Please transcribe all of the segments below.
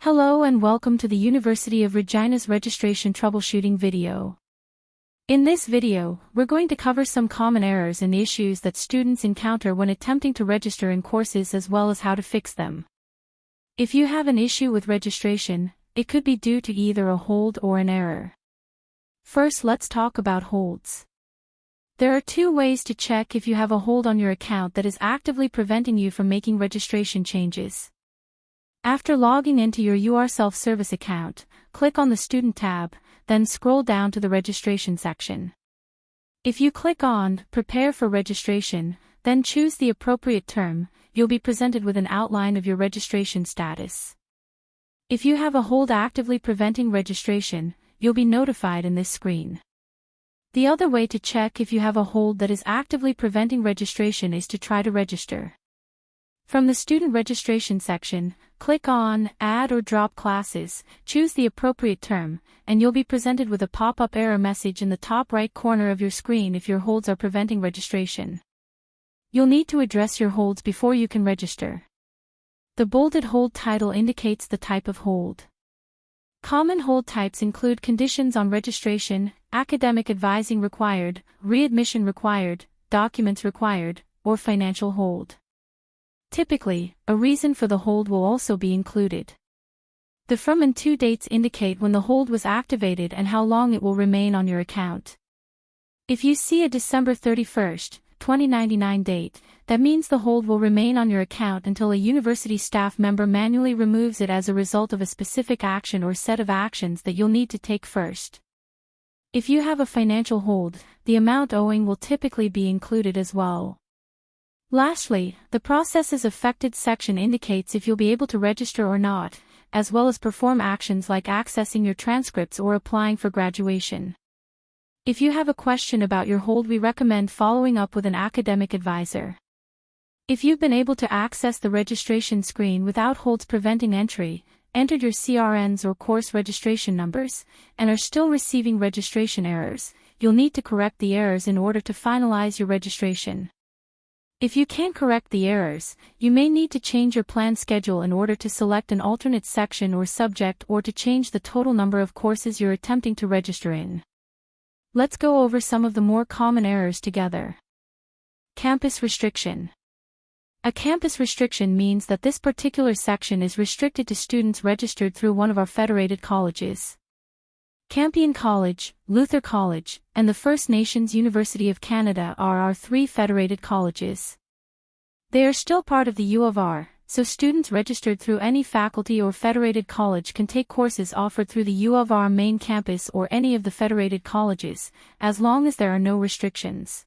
Hello and welcome to the University of Regina's registration troubleshooting video. In this video, we're going to cover some common errors and issues that students encounter when attempting to register in courses as well as how to fix them. If you have an issue with registration, it could be due to either a hold or an error. First, let's talk about holds. There are two ways to check if you have a hold on your account that is actively preventing you from making registration changes. After logging into your UR self-service account, click on the Student tab, then scroll down to the Registration section. If you click on Prepare for Registration, then choose the appropriate term, you'll be presented with an outline of your registration status. If you have a hold actively preventing registration, you'll be notified in this screen. The other way to check if you have a hold that is actively preventing registration is to try to register. From the Student Registration section, click on Add or Drop Classes, choose the appropriate term, and you'll be presented with a pop-up error message in the top right corner of your screen if your holds are preventing registration. You'll need to address your holds before you can register. The bolded hold title indicates the type of hold. Common hold types include conditions on registration, academic advising required, readmission required, documents required, or financial hold. Typically, a reason for the hold will also be included. The from and to dates indicate when the hold was activated and how long it will remain on your account. If you see a December 31st, 2099 date, that means the hold will remain on your account until a university staff member manually removes it as a result of a specific action or set of actions that you'll need to take first. If you have a financial hold, the amount owing will typically be included as well. Lastly, the processes affected section indicates if you'll be able to register or not, as well as perform actions like accessing your transcripts or applying for graduation. If you have a question about your hold, we recommend following up with an academic advisor. If you've been able to access the registration screen without holds preventing entry, entered your CRNs or course registration numbers, and are still receiving registration errors, you'll need to correct the errors in order to finalize your registration. If you can't correct the errors, you may need to change your plan schedule in order to select an alternate section or subject or to change the total number of courses you're attempting to register in. Let's go over some of the more common errors together. Campus restriction. A campus restriction means that this particular section is restricted to students registered through one of our federated colleges. Campion College, Luther College, and the First Nations University of Canada are our three federated colleges. They are still part of the U of R, so students registered through any faculty or federated college can take courses offered through the U of R main campus or any of the federated colleges, as long as there are no restrictions.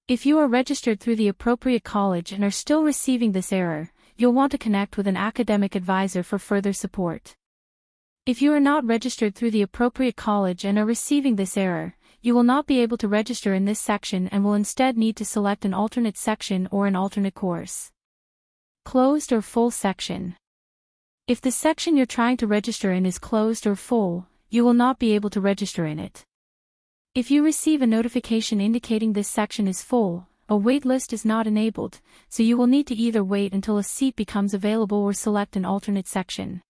If you are registered through the appropriate college and are still receiving this error, you'll want to connect with an academic advisor for further support. If you are not registered through the appropriate college and are receiving this error, you will not be able to register in this section and will instead need to select an alternate section or an alternate course. Closed or full section. If the section you're trying to register in is closed or full, you will not be able to register in it. If you receive a notification indicating this section is full, a wait list is not enabled, so you will need to either wait until a seat becomes available or select an alternate section.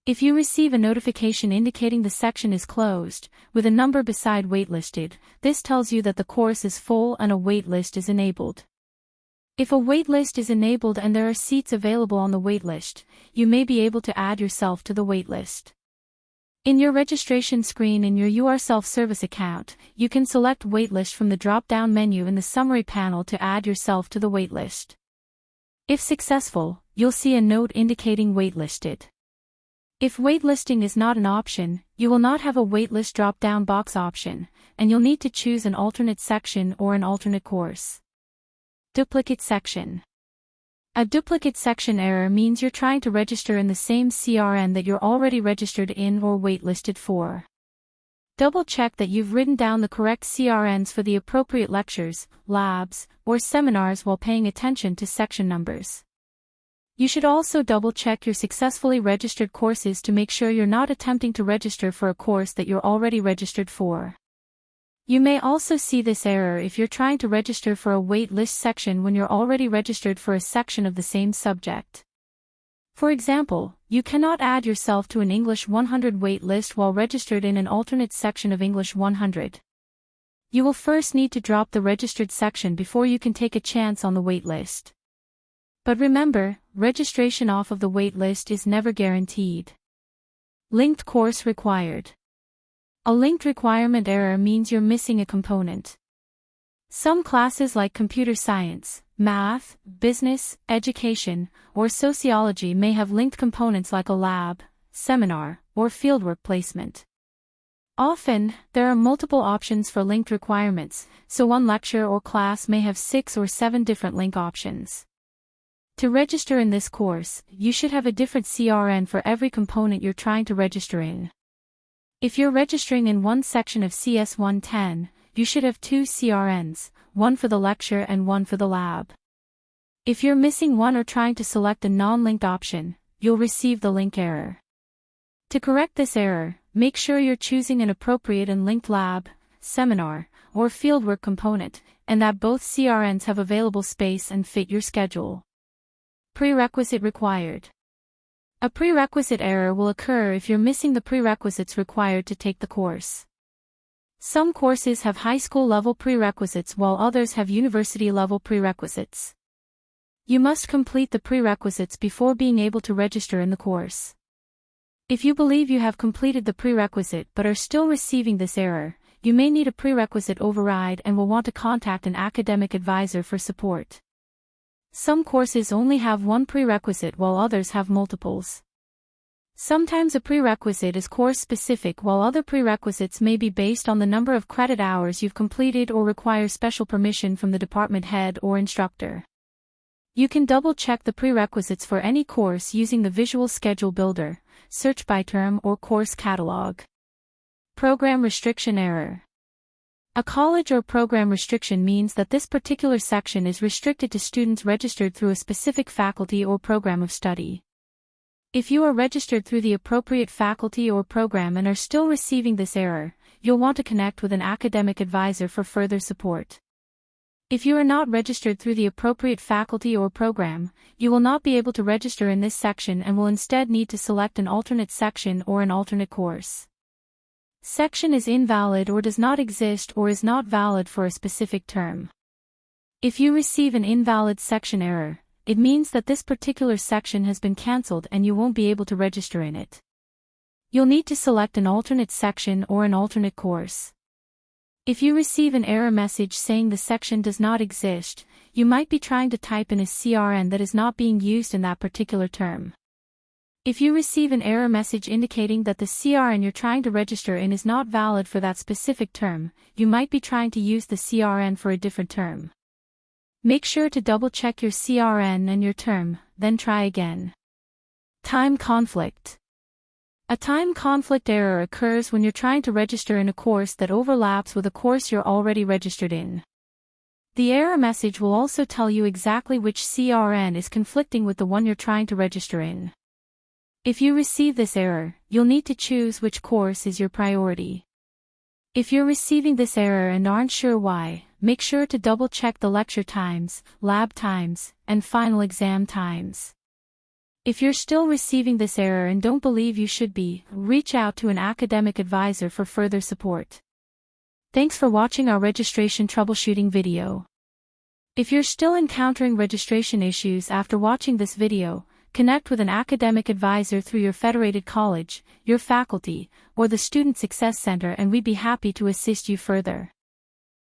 If you receive a notification indicating the section is closed, with a number beside waitlisted, this tells you that the course is full and a wait list is enabled. If a waitlist is enabled and there are seats available on the waitlist, you may be able to add yourself to the waitlist. In your registration screen in your UR self-service account, you can select Waitlist from the drop-down menu in the Summary panel to add yourself to the waitlist. If successful, you'll see a note indicating waitlisted. If waitlisting is not an option, you will not have a waitlist drop-down box option, and you'll need to choose an alternate section or an alternate course. Duplicate section. A duplicate section error means you're trying to register in the same CRN that you're already registered in or waitlisted for. Double-check that you've written down the correct CRNs for the appropriate lectures, labs, or seminars while paying attention to section numbers. You should also double-check your successfully registered courses to make sure you're not attempting to register for a course that you're already registered for. You may also see this error if you're trying to register for a wait list section when you're already registered for a section of the same subject. For example, You cannot add yourself to an English 100 wait list while registered in an alternate section of English 100. You will first need to drop the registered section before you can take a chance on the wait list. But remember, registration off of the wait list is never guaranteed. Linked course required. A linked requirement error means you're missing a component. Some classes like computer science, math, business, education, or sociology may have linked components like a lab, seminar, or fieldwork placement. Often, there are multiple options for linked requirements, so one lecture or class may have 6 or 7 different link options. To register in this course, you should have a different CRN for every component you're trying to register in. If you're registering in one section of CS 110, you should have 2 CRNs, one for the lecture and one for the lab. If you're missing one or trying to select a non-linked option, you'll receive the link error. To correct this error, make sure you're choosing an appropriate and linked lab, seminar, or fieldwork component, and that both CRNs have available space and fit your schedule. Prerequisite required. A prerequisite error will occur if you're missing the prerequisites required to take the course. Some courses have high school level prerequisites while others have university level prerequisites. You must complete the prerequisites before being able to register in the course. If you believe you have completed the prerequisite but are still receiving this error, you may need a prerequisite override and will want to contact an academic advisor for support. Some courses only have one prerequisite while others have multiples. Sometimes a prerequisite is course-specific while other prerequisites may be based on the number of credit hours you've completed or require special permission from the department head or instructor. You can double-check the prerequisites for any course using the Visual Schedule Builder, search by term or course catalog. Program restriction error. A college or program restriction means that this particular section is restricted to students registered through a specific faculty or program of study. If you are registered through the appropriate faculty or program and are still receiving this error, you'll want to connect with an academic advisor for further support. If you are not registered through the appropriate faculty or program, you will not be able to register in this section and will instead need to select an alternate section or an alternate course. Section is invalid or does not exist or is not valid for a specific term. If you receive an invalid section error, it means that this particular section has been cancelled and you won't be able to register in it. You'll need to select an alternate section or an alternate course. If you receive an error message saying the section does not exist, you might be trying to type in a CRN that is not being used in that particular term. If you receive an error message indicating that the CRN you're trying to register in is not valid for that specific term, you might be trying to use the CRN for a different term. Make sure to double-check your CRN and your term, then try again. Time conflict. A time conflict error occurs when you're trying to register in a course that overlaps with a course you're already registered in. The error message will also tell you exactly which CRN is conflicting with the one you're trying to register in. If you receive this error, you'll need to choose which course is your priority. If you're receiving this error and aren't sure why, make sure to double-check the lecture times, lab times, and final exam times. If you're still receiving this error and don't believe you should be, reach out to an academic advisor for further support. Thanks for watching our registration troubleshooting video. If you're still encountering registration issues after watching this video, connect with an academic advisor through your federated college, your faculty, or the Student Success Center and we'd be happy to assist you further.